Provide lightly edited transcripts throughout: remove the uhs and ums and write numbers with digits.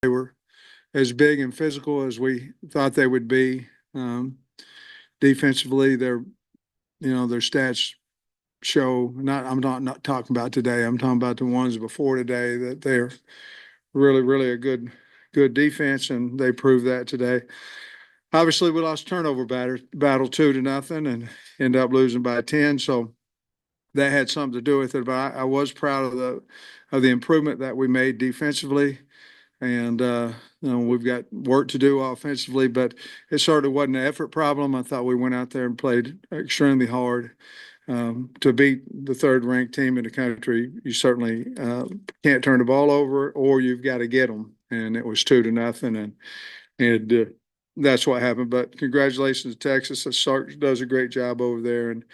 they were as big and physical as we thought they would be. Um, Defensively, their stats show. I'm not talking about today. I'm talking about the ones before today that they're really, really a good defense, and they proved that today. Obviously, we lost turnover battle 2-0 and end up losing by 10. So that had something to do with it. But I was proud of the improvement that we made defensively, and we've got work to do offensively. But it certainly wasn't an effort problem. I thought we went out there and played extremely hard. To beat the third-ranked team in the country, you certainly can't turn the ball over, or you've got to get them. And it was 2-0, and that's what happened. But congratulations to Texas. Sark does a great job over there, and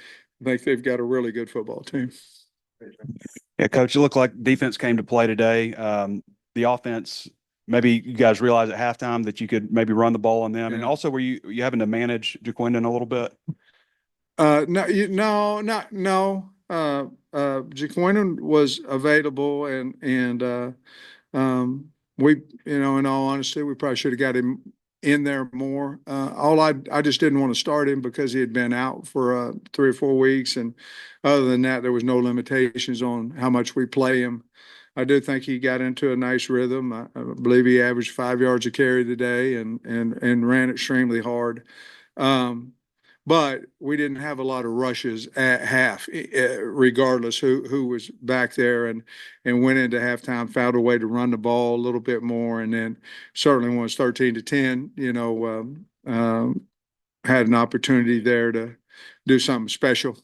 I think they've got a really good football team. Yeah, coach, it looked like defense came to play today. The offense, maybe you guys realized at halftime that you could maybe run the ball on them. And Yeah. also, were you having to manage JaQuindon a little bit? No, no, not no. Jaquan was available, and we, in all honesty, we probably should have got him in there more. All I just didn't want to start him because he had been out for 3 or 4 weeks, and other than that, there was no limitations on how much we play him. I do think he got into a nice rhythm. I believe he averaged 5 yards a carry today, and ran extremely hard. Um, but we didn't have a lot of rushes at half, regardless who was back there, and went into halftime, found a way to run the ball a little bit more, and then certainly when it's 13-10, had an opportunity there to do something special.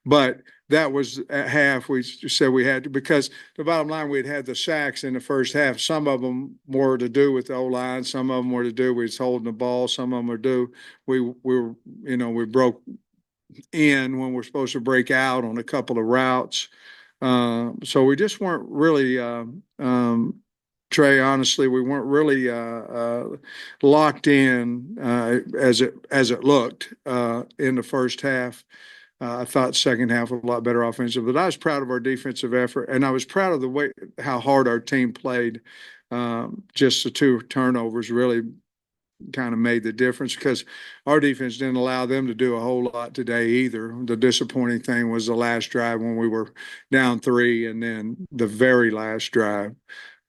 But that was at half. We said we had to, because the bottom line, we'd had the sacks in the first half. Some of them were to do with the O line. Some of them were to do with holding the ball. Some of them were due. We broke in when we're supposed to break out on a couple of routes. So we just weren't really, Trey, honestly, we weren't really locked in as it looked in the first half. I thought second half was a lot better offensive, but I was proud of our defensive effort, and I was proud of the way how hard our team played. Just the 2 turnovers really kind of made the difference, because our defense didn't allow them to do a whole lot today either. The disappointing thing was the last drive when we were down 3, and then the very last drive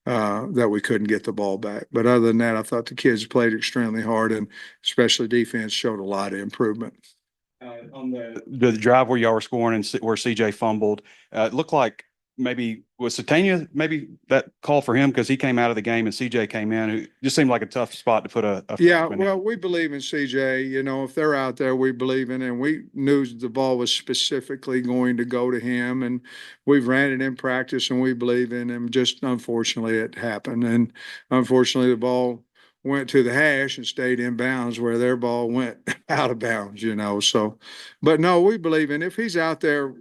that we couldn't get the ball back. But other than that, I thought the kids played extremely hard, and especially defense showed a lot of improvement. On the drive where y'all were scoring and where CJ fumbled, it looked like maybe was Satania maybe that call for him because he came out of the game and CJ came in. It just seemed like a tough spot to put a Yeah, freshman in. well, we believe in CJ. If they're out there, we believe in it. And we knew the ball was specifically going to go to him. And we've ran it in practice, and we believe in him. Just unfortunately, it happened. And unfortunately, the ball went to the hash and stayed in bounds where their ball went out of bounds. So, but no, we believe in, if he's out there,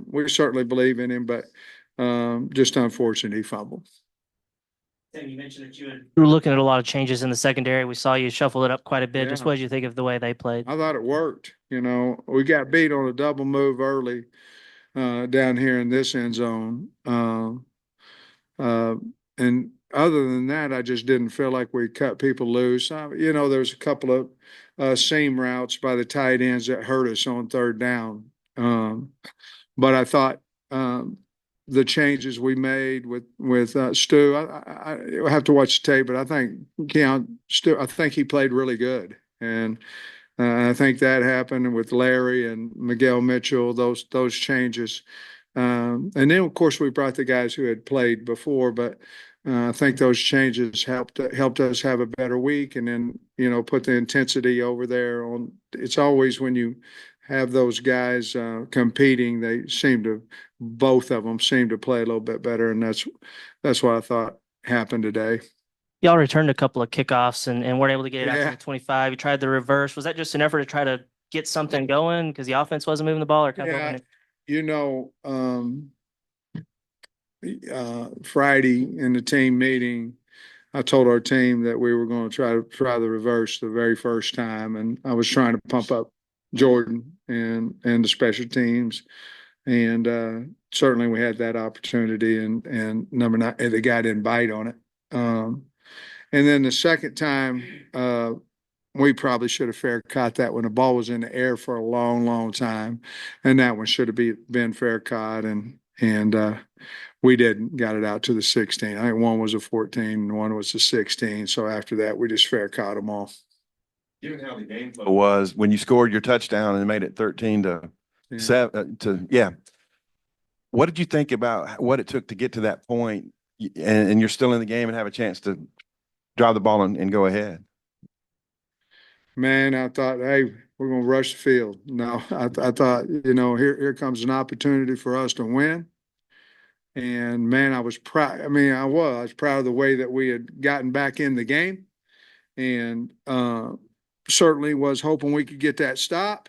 we certainly believe in him. But just unfortunate he fumbled. Tim, you mentioned that you were looking at a lot of changes in the secondary. We saw you shuffle it up quite a bit. Just Yeah. what did you think of the way they played? I thought it worked. We got beat on a double move early down here in this end zone. Uh, and other than that, I just didn't feel like we cut people loose. There's a couple of seam routes by the tight ends that hurt us on third down. But I thought the changes we made with Stu, I have to watch the tape, but I think Stu, I think he played really good, and I think that happened with Larry and Miguel Mitchell. Those changes, and then of course we brought the guys who had played before, but I think those changes helped us have a better week, and then put the intensity over there on. It's always when you have those guys competing, both of them seem to play a little bit better, and that's what I thought happened today. Y'all returned a couple of kickoffs and weren't able to get it out Yeah. to the 25. You tried the reverse. Was that just an effort to try to get something going because the offense wasn't moving the ball, or kind of Yeah, hoping you know, Friday in the team meeting, I told our team that we were going to try the reverse the very first time, and I was trying to pump up Jordan and the special teams, and certainly we had that opportunity, and number 9, the guy didn't bite on it. And then the second time, we probably should have fair caught that when the ball was in the air for a long, long time. And that one should have been fair caught. And we didn't, got it out to the 16. I think one was a 14 and one was a 16. So after that, we just fair caught them all. Given how the game flow was when you scored your touchdown and made it 13 to Yeah. 7 to, yeah. What did you think about what it took to get to that point and you're still in the game and have a chance to drive the ball and go ahead? Man, I thought, hey, we're going to rush the field. No, I thought, here comes an opportunity for us to win. And man, I was proud. I mean, I was proud of the way that we had gotten back in the game, and certainly was hoping we could get that stop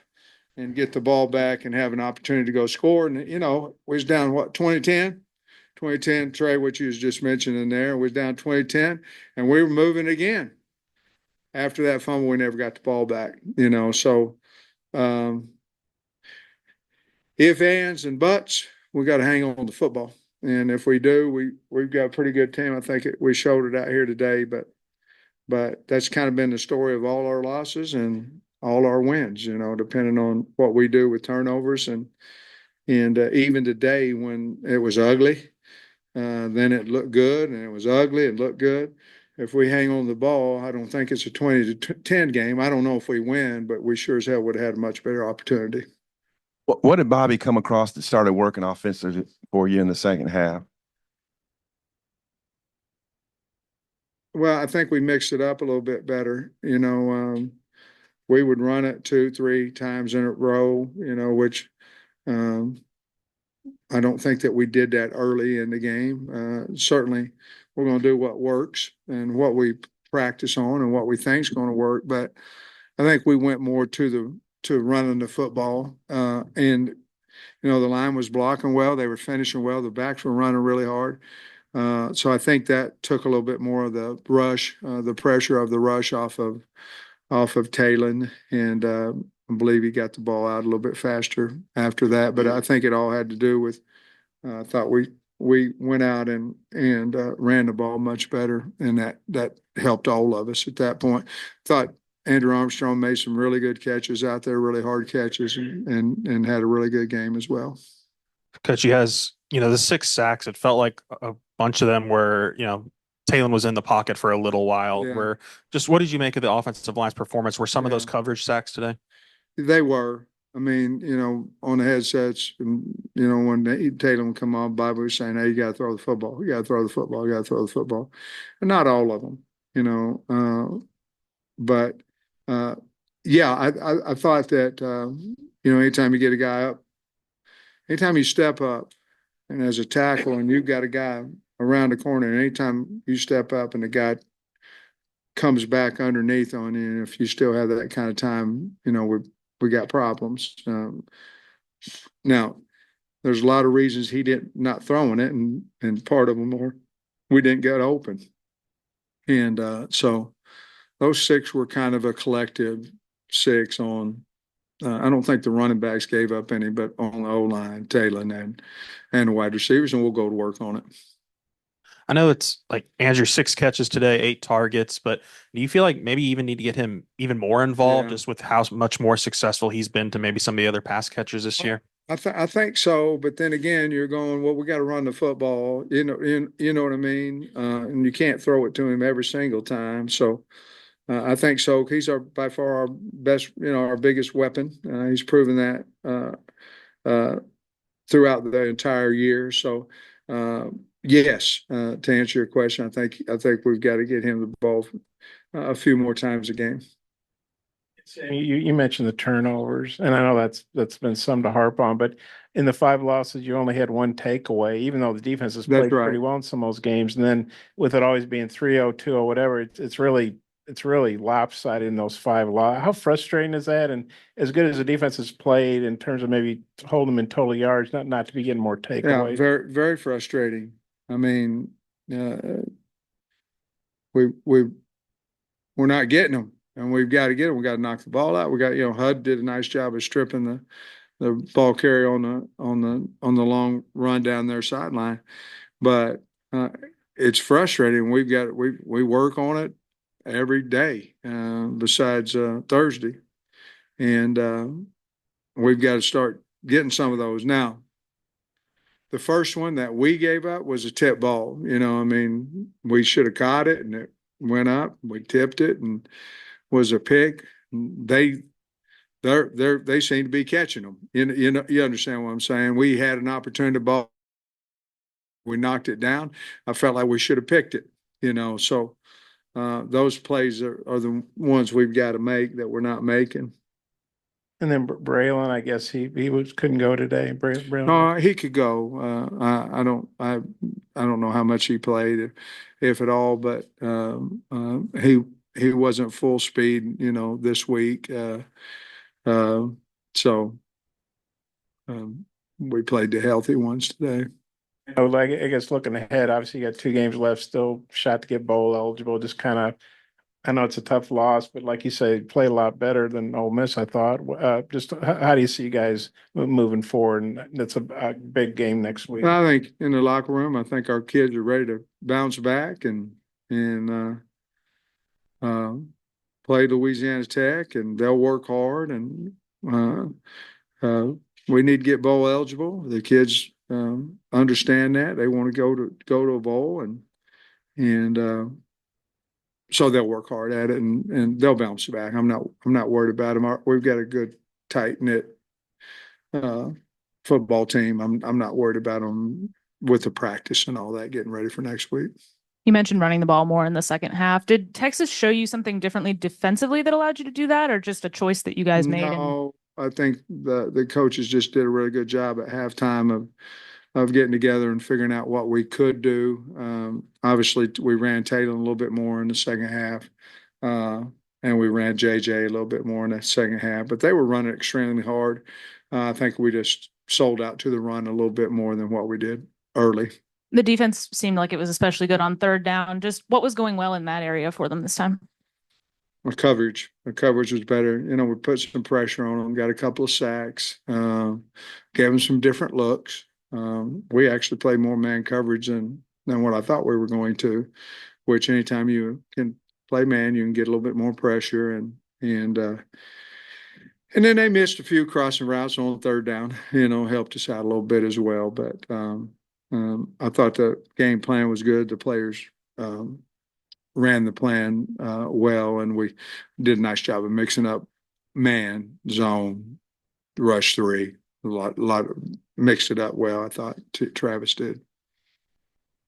and get the ball back and have an opportunity to go score. And we was down 2010, Trey, what you was just mentioning there, was down 2010, and we were moving again. After that fumble, we never got the ball back. So if, ands, and buts, we got to hang on to football. And if we do, we've got a pretty good team. I think we showed it out here today, but that's kind of been the story of all our losses and all our wins, depending on what we do with turnovers. And even today when it was ugly, then it looked good, and it was ugly, it looked good. If we hang on the ball, I don't think it's a 20-10 game. I don't know if we win, but we sure as hell would have had a much better opportunity. What did Bobby come across that started working offensively for you in the second half? Well, I think we mixed it up a little bit better. We would run it 2-3 times in a row, which I don't think that we did that early in the game. Certainly, we're going to do what works and what we practice on and what we think is going to work. But I think we went more to running the football, and the line was blocking well, they were finishing well, the backs were running really hard. So I think that took a little bit more of the rush, the pressure of the rush off of Talon, and I believe he got the ball out a little bit faster after that. But I think it all had to do with I thought we went out and ran the ball much better, and that helped all of us at that point. Thought Andrew Armstrong made some really good catches out there, really hard catches, and had a really good game as well. Coach, he has, the 6 sacks. It felt like a bunch of them were, Talon was in the pocket for a little while. Yeah. What did you make of the offensive line's performance? Were some of those Yeah. coverage sacks today? They were. I mean, on the headsets, and, when Tatum would come on, Bobby was saying, hey, you got to throw the football. You got to throw the football. You got to throw the football. And not all of them, but yeah, I thought that, anytime you get a guy up, anytime you step up and as a tackle and you've got a guy around the corner, and anytime you step up and the guy comes back underneath on you, and if you still have that kind of time, we got problems. Now, there's a lot of reasons he not throwing it, and part of them are we didn't get open. And so those 6 were kind of a collective 6 on. I don't think the running backs gave up any, but on the O-line, Taylor and the wide receivers, and we'll go to work on it. I know it's like Andrew, 6 catches today, 8 targets, but do you feel like maybe you even need to get him even more involved just with how much more successful he's been to maybe some of the other pass catchers this year? I think so, but then again, you're going, well, we got to run the football, you know what I mean? And you can't throw it to him every single time. So I think so. He's by far our best, our biggest weapon. He's proven that throughout the entire year. So yes, to answer your question, I think we've got to get him the ball a few more times a game. You mentioned the turnovers, and I know that's been some to harp on, but in the 5 losses, you only had 1 takeaway, even though the defense has played pretty well in some of those games. And then with it always being 3-0, 2-0, whatever, it's really lopsided in those 5 losses. How frustrating is that? And as good as the defense has played in terms of maybe holding them in total yards, not to be getting more takeaways. Yeah, very, very frustrating. I mean, we're not getting them, and we've got to get them. We got to knock the ball out. We got, HUD did a nice job of stripping the ball carrier on the long run down their sideline, but it's frustrating. We work on it every day, besides, Thursday. And, we've got to start getting some of those now. The first one that we gave up was a tip ball. I mean, we should have caught it and it went up. We tipped it and was a pick. They seem to be catching them. You understand what I'm saying? We had an opportunity to ball. We knocked it down. I felt like we should have picked it, so, those plays are the ones we've got to make that we're not making. And then Braylon, I guess he couldn't go today. Braylon. He could go. I don't know how much he played, if at all, but, he wasn't full speed, this week. So, we played the healthy ones today. Oh, like, I guess looking ahead, obviously you got 2 games left, still shot to get bowl eligible. Just kind of, I know it's a tough loss, but like you say, play a lot better than Ole Miss, I thought. Just how do you see you guys moving forward? And that's a big game next week. I think in the locker room, I think our kids are ready to bounce back and play Louisiana Tech, and they'll work hard. And we need to get bowl eligible. The kids understand that they want to go to a bowl, and so they'll work hard at it, and they'll bounce back. I'm not worried about them. We've got a good tight knit football team. I'm not worried about them with the practice and all that, getting ready for next week. You mentioned running the ball more in the second half. Did Texas show you something differently defensively that allowed you to do that, or just a choice that you guys made? No, I think the coaches just did a really good job at halftime of getting together and figuring out what we could do. Obviously, we ran Taylor a little bit more in the second half, and we ran JJ a little bit more in the second half. But they were running extremely hard. I think we just sold out to the run a little bit more than what we did early. The defense seemed like it was especially good on third down. Just what was going well in that area for them this time? The coverage was better. We put some pressure on them, got a couple of sacks, gave them some different looks. We actually played more man coverage than what I thought we were going to, which anytime you can play man, you can get a little bit more pressure, and then they missed a few crossing routes on third down, helped us out a little bit as well. But I thought the game plan was good. The players ran the plan well, and we did a nice job of mixing up man, zone, rush three. A lot mixed it up well, I thought. Travis did.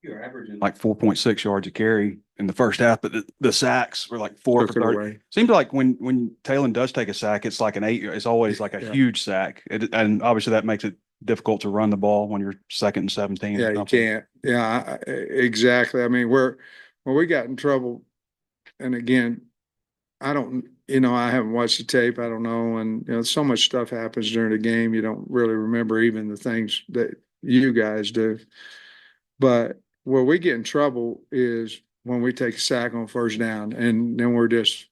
You're averaging like 4.6 yards a carry in the first half, but the sacks were like 4 Took for it 30. away. Seems like when Talon does take a sack, it's like an 8. It's always like a Yeah. huge sack, and obviously that makes it difficult to run the ball when you're 2nd and 17. Yeah, or you something. can't. Yeah, exactly. I mean, when we got in trouble, and again, I don't, I haven't watched the tape. I don't know. And, so much stuff happens during the game. You don't really remember even the things that you guys do. But where we get in trouble is when we take a sack on first down, and then we're just,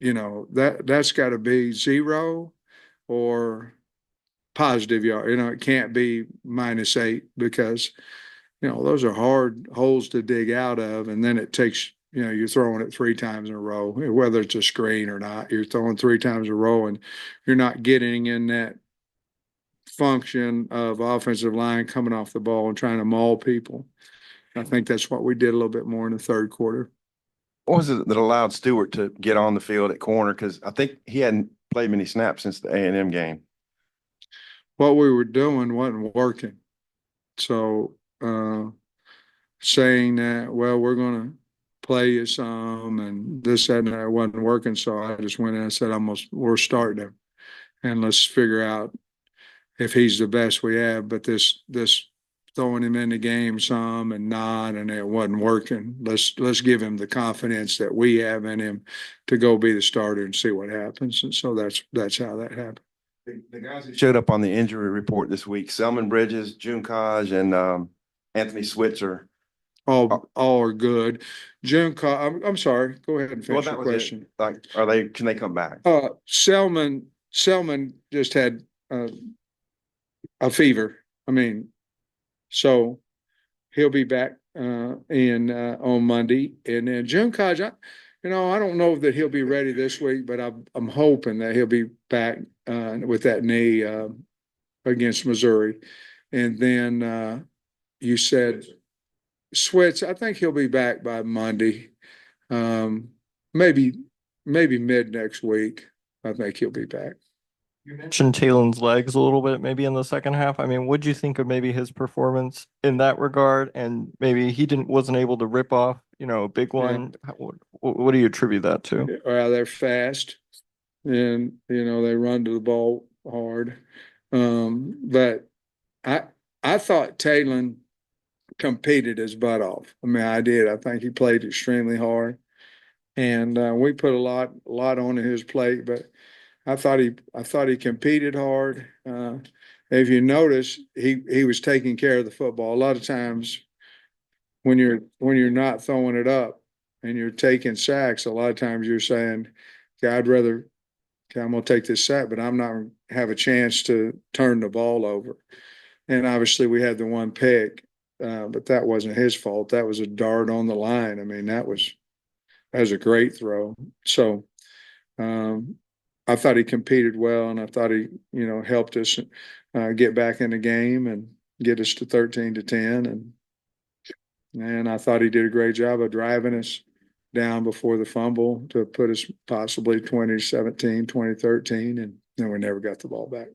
that's got to be 0 or positive yard. It can't be -8, because, those are hard holes to dig out of. And then it takes, you're throwing it 3 times in a row, whether it's a screen or not. You're throwing 3 times in a row, and you're not getting in that function of offensive line coming off the ball and trying to maul people. I think that's what we did a little bit more in the third quarter. What was it that allowed Stewart to get on the field at corner? Because I think he hadn't played many snaps since the A&M game. What we were doing wasn't working. So, saying that, well, we're going to play you some, and this, that, and that wasn't working. So I just went in and said, we're starting him, and let's figure out if he's the best we have. But this throwing him in the game some and not, and it wasn't working. Let's give him the confidence that we have in him to go be the starter and see what happens. And so that's how that happened. The guys who showed up on the injury report this week, Selman Bridges, June Kaj, and Anthony Switzer. All are good. I'm sorry. Go ahead and Well, finish that your was it. question. Like, can they come back? Selman just had a fever. I mean, so he'll be back on Monday. And then June College, I don't know that he'll be ready this week, but I'm hoping that he'll be back with that knee against Missouri. And then you said Switz, I think he'll be back by Monday. Maybe mid next week. I think he'll be back. You mentioned Talen's legs a little bit, maybe in the second half. I mean, what'd you think of maybe his performance in that regard? And maybe he wasn't able to rip off, a big one. What do you attribute that to? Well, they're fast and, they run to the ball hard. But I thought Talon competed his butt off. I mean, I did. I think he played extremely hard. And we put a lot on his plate, but I thought he competed hard. If you notice, he was taking care of the football. A lot of times when you're not throwing it up and you're taking sacks, a lot of times you're saying, okay, I'm gonna take this sack, but I'm not gonna have a chance to turn the ball over. And obviously we had the one pick, but that wasn't his fault. That was a dart on the line. I mean, that was a great throw. So I thought he competed well, and I thought he, helped us get back in the game and get us to 13-10. And I thought he did a great job of driving us down before the fumble to put us possibly 2017, 2013, and then we never got the ball back.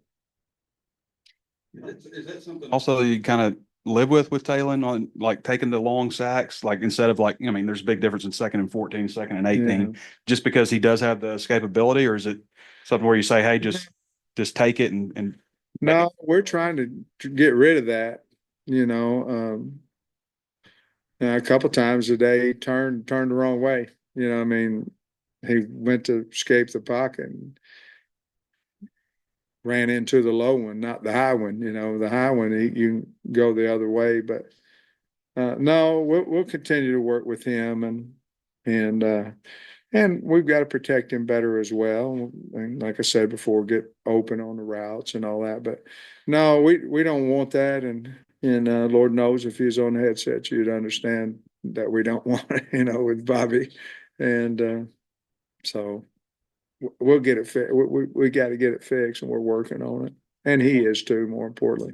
Is that something also you kind of live with Talon on like taking the long sacks, like instead of like, there's a big difference in 2nd and 14, 2nd and 18, just because he does have the escapability, or is it something where you say, hey, just take it and No, we're trying to get rid of that, a couple times a day he turned the wrong way. He went to escape the pocket and ran into the low one, not the high one. The high one, you go the other way. But no, we'll continue to work with him, and we've got to protect him better as well. And like I said before, get open on the routes and all that. But no, we don't want that. And Lord knows if he was on the headset, you'd understand that we don't want it, with Bobby. And so we'll get it fixed. We got to get it fixed, and we're working on it. And he is too, more importantly.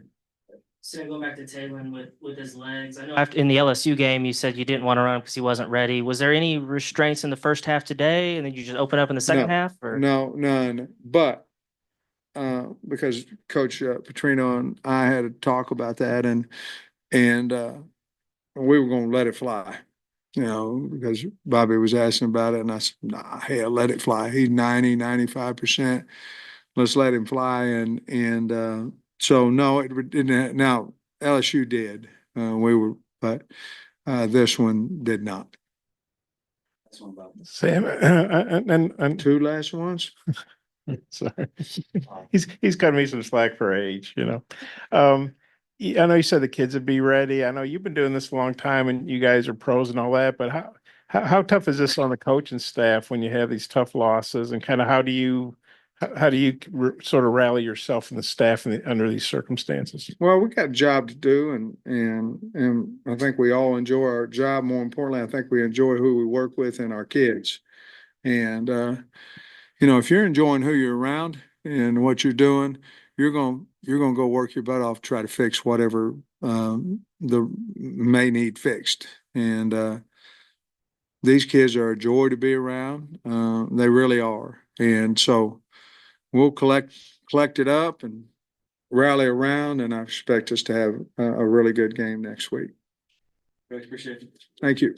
So going back to Talon with his legs, I know after in the LSU game, you said you didn't want to run because he wasn't ready. Was there any restraints in the first half today, and then you just open up in the second half? Or? No, none. But because Coach Petrino and I had a talk about that, and we were going to let it fly. Because Bobby was asking about it, and I said, nah, hell, let it fly. He's 95%. Let's let him fly. And so, no, it didn't. Now, LSU did. But this one did not. Sam, and 2 last ones? sorry, he's cutting me some slack for age, I know you said the kids would be ready. I know you've been doing this a long time and you guys are pros and all that, but how tough is this on the coaching staff when you have these tough losses, and kind of how do you sort of rally yourself and the staff under these circumstances? Well, we got a job to do, and I think we all enjoy our job. More importantly, I think we enjoy who we work with and our kids. And if you're enjoying who you're around and what you're doing, you're going to go work your butt off, try to fix whatever the may need fixed. And these kids are a joy to be around. They really are. And so we'll collect it up and rally around, and I expect us to have a really good game next week. appreciate it. Thank you.